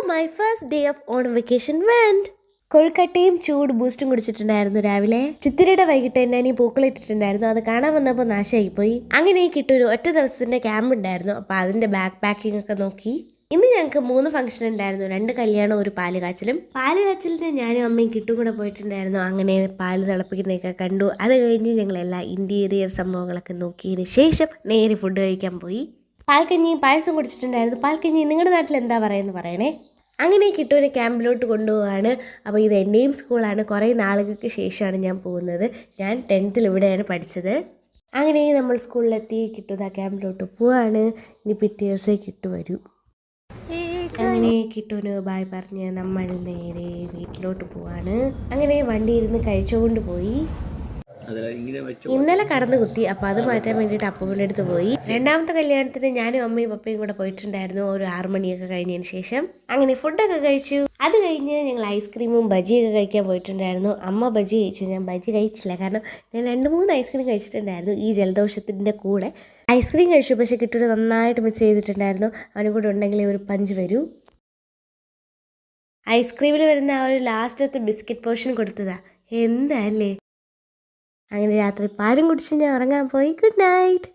my first day of Onam vacation went. കൊഴുക്കട്ടയും ചൂട് ബൂസ്റ്റും കുടിച്ചിട്ടുണ്ടായിരുന്നു രാവിലെ. ചിത്തിരയുടെ വൈകിട്ട് തന്നെ അനി പൂക്കളിട്ടിട്ടുണ്ടായിരുന്നു. അത് കാണാൻ വന്നപ്പോൾ നാശമായിപ്പോയി. അങ്ങനെ കിട്ടൊരു ഒറ്റ ദിവസത്തിന്റെ ക്യാമ്പ് ഉണ്ടായിരുന്നു. അപ്പോൾ അതിന്റെ ബാക്ക് പാക്കിംഗ് ഒക്കെ നോക്കി. ഇന്ന് ഞങ്ങൾക്ക് 3 ഫംഗ്ഷൻ ഉണ്ടായിരുന്നു. 2 കല്യാണം, ഒരു പാല് കാച്ചിലും. പാല് കാച്ചിലിന് ഞാനും അമ്മയും കിട്ടും കൂടെ പോയിട്ടുണ്ടായിരുന്നു. അങ്ങനെ പാല് തിളപ്പിക്കുന്നതൊക്കെ കണ്ടു. അത് കഴിഞ്ഞ് ഞങ്ങളെല്ലാം ഇന്റീരിയർ സംഭവങ്ങളൊക്കെ നോക്കിയതിന് ശേഷം നേരെ ഫുഡ് കഴിക്കാൻ പോയി. പാൽക്കഞ്ഞിയും പായസം കുടിച്ചിട്ടുണ്ടായിരുന്നു. പാൽക്കഞ്ഞി നിങ്ങളുടെ നാട്ടിൽ എന്താ പറയുന്നത് പറയണേ. അങ്ങനെ കിട്ടുവിനെ ക്യാമ്പിലോട്ട് കൊണ്ടുപോവാണ്. അപ്പോൾ ഇത് എൻ്റെയും സ്കൂളാണ്. കുറേ നാളുകൾക്ക് ശേഷമാണ് ഞാൻ പോകുന്നത്. ഞാൻ 10th ഇവിടെയാണ് പഠിച്ചത്. അങ്ങനെ നമ്മൾ സ്കൂളിലെത്തി. കിട്ടുന്ന ക്യാമ്പിലോട്ട് പോവാണ്. ഇനി പിറ്റേ ദിവസം കിട്ടു വരും. അങ്ങനെ കിട്ടുവിന് ബായ് പറഞ്ഞ് നമ്മൾ നേരെ വീട്ടിലോട്ട് പോവാണ്. അങ്ങനെ വണ്ടി ഇരുന്ന് കഴിച്ചുകൊണ്ട് പോയി. ഇന്നലെ കടന്നു കുത്തി. അപ്പോൾ അത് മാറ്റാൻ വേണ്ടിയിട്ട് അപ്പൂവിൻ്റെ അടുത്ത് പോയി. രണ്ടാമത്തെ കല്യാണത്തിന് ഞാനും അമ്മയും പപ്പയും കൂടെ പോയിട്ടുണ്ടായിരുന്നു. ഒരു 6 മണിയൊക്കെ കഴിഞ്ഞതിന് ശേഷം. അങ്ങനെ ഫുഡൊക്കെ കഴിച്ചു. അത് കഴിഞ്ഞ് ഞങ്ങൾ ഐസ്ക്രീമും ബജിയൊക്കെ കഴിക്കാൻ പോയിട്ടുണ്ടായിരുന്നു. അമ്മ ബജി കഴിച്ചു, ഞാൻ ബജി കഴിച്ചില്ല. കാരണം ഞാൻ 2-3 ഐസ്ക്രീം കഴിച്ചിട്ടുണ്ടായിരുന്നു ഈ ജലദോഷത്തിൻ്റെ കൂടെ. ഐസ്ക്രീം കഴിച്ചു, പക്ഷേ കിട്ടുന്നത് നന്നായിട്ട് മിസ് ചെയ്തിട്ടുണ്ടായിരുന്നു. അവനും കൂടെ ഉണ്ടെങ്കിൽ ഒരു പഞ്ച് വരൂ. ഐസ്ക്രീമിൽ വരുന്ന ആ ഒരു ലാസ്റ്റത്തെ ബിസ്ക്കറ്റ് പോർഷൻ കൊടുത്തതാ. എന്താ അല്ലേ. അങ്ങനെ രാത്രി പാലും കുടിച്ച് ഞാൻ ഉറങ്ങാൻ പോയി. Good night.